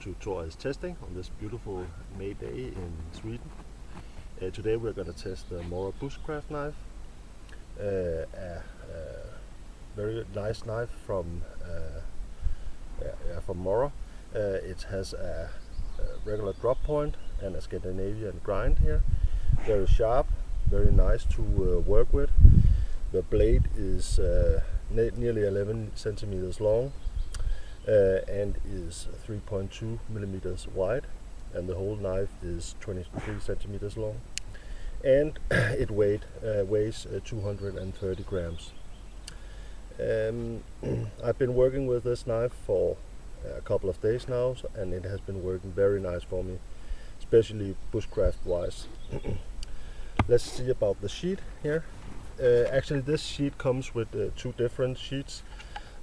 to Thor-is-testing on this beautiful May day in Sweden. Today we're going to test the Mora Bushcraft knife, a very nice knife from Mora. It has a regular drop point and a Scandinavian grind here. Very sharp, very nice to work with. The blade is nearly 11 centimeters long and is 3.2 millimeters wide, and the whole knife is 23 centimeters long, and it weighs 230 grams. I've been working with this knife for a couple of days now, and it has been working very nice for me, especially bushcraft wise. Let's see about the sheet here. Actually, this sheet comes with two different sheets.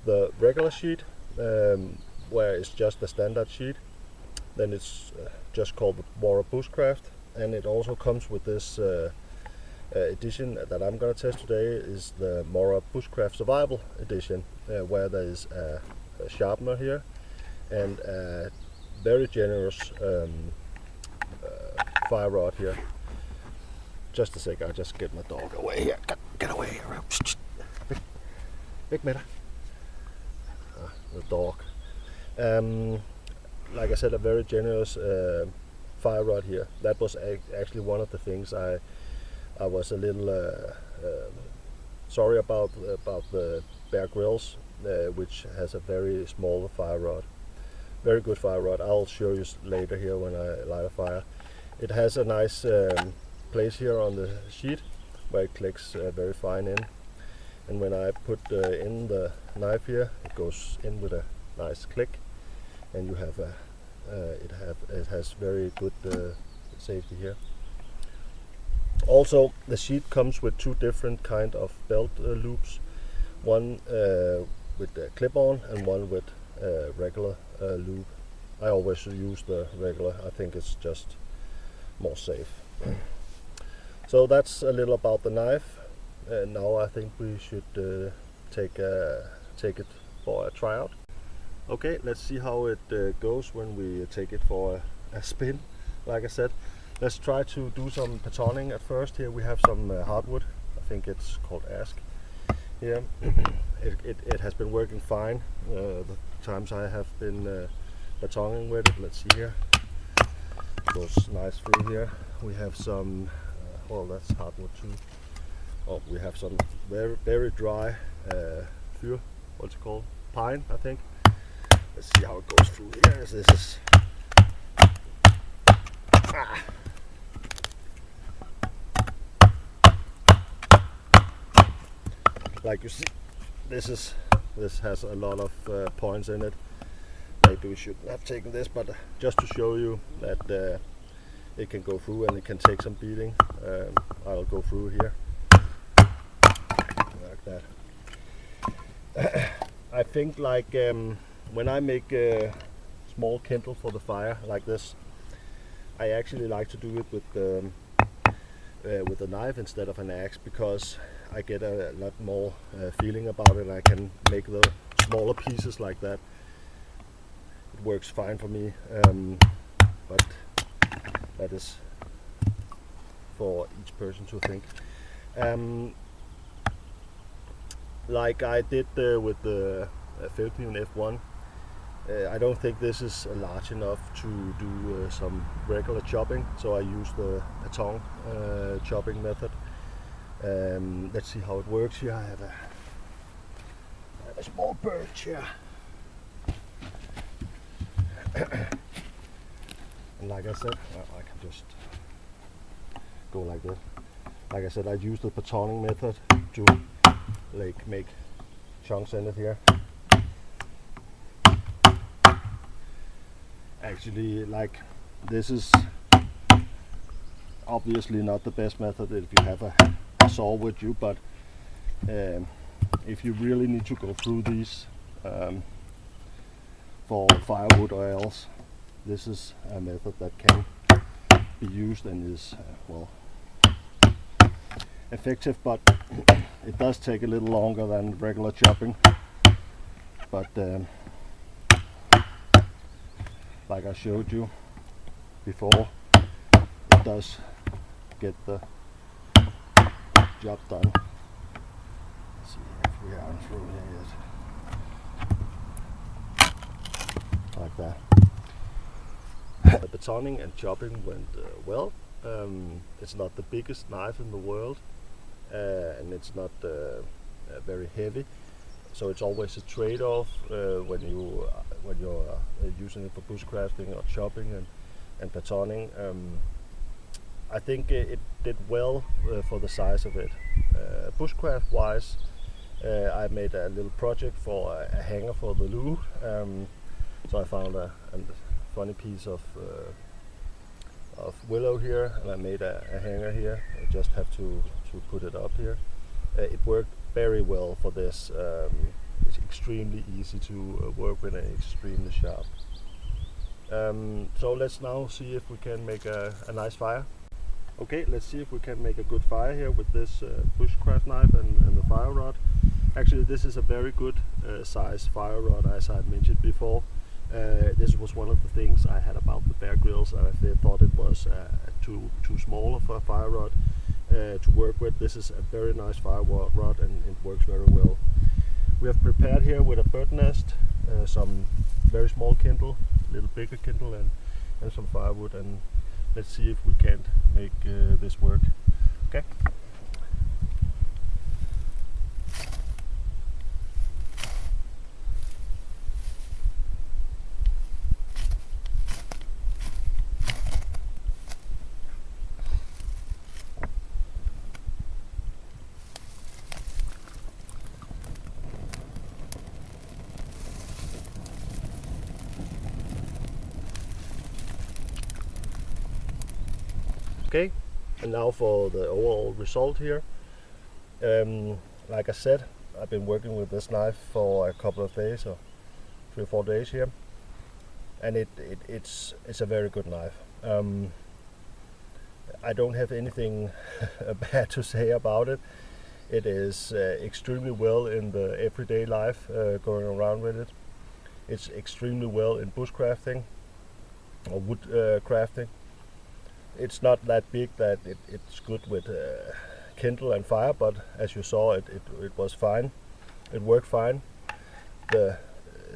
The regular sheet, where it's just a standard sheet, then it's just called the Mora Bushcraft, and it also comes with this edition that I'm going to test today, is the Mora Bushcraft Survival edition, where there is a sharpener here and a very generous fire rod here. Just a sec, I'll just get my dog away here. Get away here. Big matter. The dog. Like I said, a very generous fire rod here. That was actually one of the things I was a little sorry about the Bear Grylls, which has a very small fire rod. Very good fire rod. I'll show you later here when I light a fire. It has a nice place here on the sheet where it clicks very fine in, and when I put in the knife here, it goes in with a nice click, and you have it has very good safety here. Also, the sheet comes with two different kind of belt loops, one with a clip-on and one with regular loop. I always use the regular. I think it's just more safe. So that's a little about the knife. Now I think we should take it for a tryout. Okay, let's see how it goes when we take it for a spin. Like I said, let's try to do some patoning at first. Here we have some hardwood. I think it's called ash. Here, it has been working fine the times I have been patoning with it. Let's see here. It goes nice through here. We have some. Well, that's hardwood too. Oh, we have some very dry fir. What's it called? Pine, I think. Let's see how it goes through here. This is like you see, this has a lot of points in it. Maybe we shouldn't have taken this, but just to show you that it can go through and it can take some beating. I'll go through here like that. I think like when I make a small kindle for the fire like this, I actually like to do it with a knife instead of an axe, because I get a lot more feeling about it. I can make the smaller pieces like that. It works fine for me, but that is for each person to think. Like I did with the Felkniven F1, I don't think this is large enough to do some regular chopping, so I use the patong chopping method. Let's see how it works here. I have a small birch here. And like I said, I can just go like this. Like I said, I use the patoning method to like make chunks in it here. Actually, like, this is obviously not the best method if you have a saw with you, but if you really need to go through these for firewood or else, this is a method that can be used and is well effective, but it does take a little longer than regular chopping. But like I showed you before, it does get the job done. Let's see if we aren't through here yet. Like that. The batoning and chopping went well. It's not the biggest knife in the world, and it's not very heavy, so it's always a trade-off when you're using it for bushcrafting or chopping and batoning. I think it did well for the size of it. Bushcraft wise, I made a little project for a hanger for the loo. So I found a funny piece of willow here, and I made a hanger here. I just have to put it up here. It worked very well for this. It's extremely easy to work with and extremely sharp. So let's now see if we can make a nice fire. Okay, let's see if we can make a good fire here with this bushcraft knife and the fire rod. Actually, this is a very good size fire rod, as I mentioned before. This was one of the things I had about the Bear Grylls. I thought it was too small of a fire rod to work with. This is a very nice fire rod, and it works very well. We have prepared here with a bird nest, some very small kindle, a little bigger kindle, and some firewood, and let's see if we can't make this work. Okay. Okay, and now for the overall result here. Like I said, I've been working with this knife for a couple of days, or 3 or 4 days here, and it's a very good knife. I don't have anything bad to say about it. It is extremely well in the everyday life, going around with it. It's extremely well in bushcrafting or wood crafting. It's not that big that it's good with kindle and fire, but as you saw, it was fine. It worked fine. The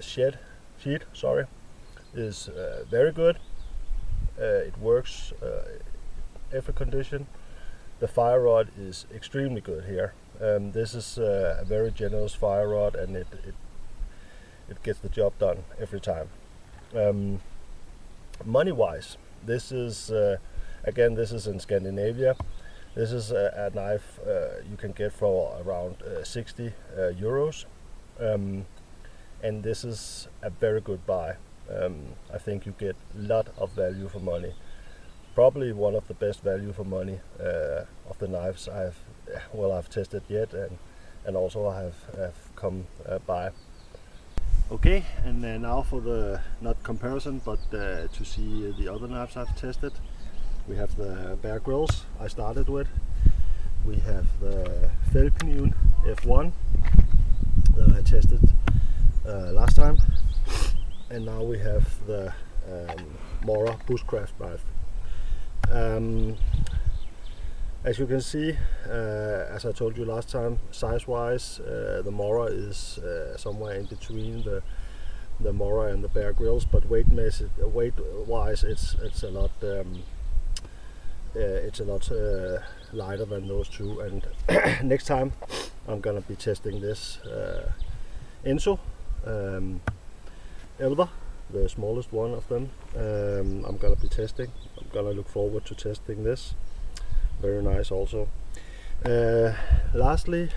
sheet is very good. It works every condition. The fire rod is extremely good here. This is a very generous fire rod, and it gets the job done every time. Money wise, this is again, this is in Scandinavia. This is a knife you can get for around 60 euros, and this is a very good buy. I think you get a lot of value for money. Probably one of the best value for money of the knives I've tested yet, and also have come by. Okay, and now for the not comparison, but to see the other knives I've tested. We have the Bear Grylls I started with. We have the Felkniven F1 that I tested last time, and now we have the Mora Bushcraft knife. As you can see, as I told you last time, size-wise, the Mora is somewhere in between the Mora and the Bear Grylls, but weight-wise, it's a lot. It's a lot lighter than those two, and next time I'm gonna be testing this Enso Elva, the smallest one of them. I'm gonna be testing. I'm gonna look forward to testing this. Very nice also. Lastly,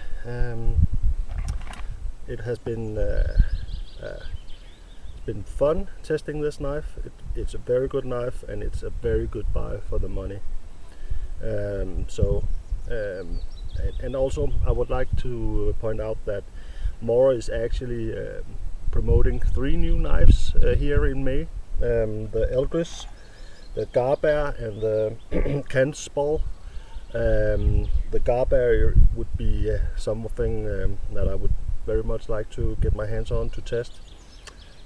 it has been fun testing this knife. It's a very good knife, and it's a very good buy for the money. And also I would like to point out that Mora is actually promoting 3 new knives here in May. The Eldris, the Garbear, and the Kansball. The Garbear would be something that I would very much like to get my hands on to test.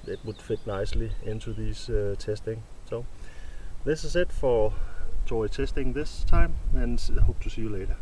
it would fit nicely into these testing. So this is it for Thor-is-testing this time, and hope to see you later.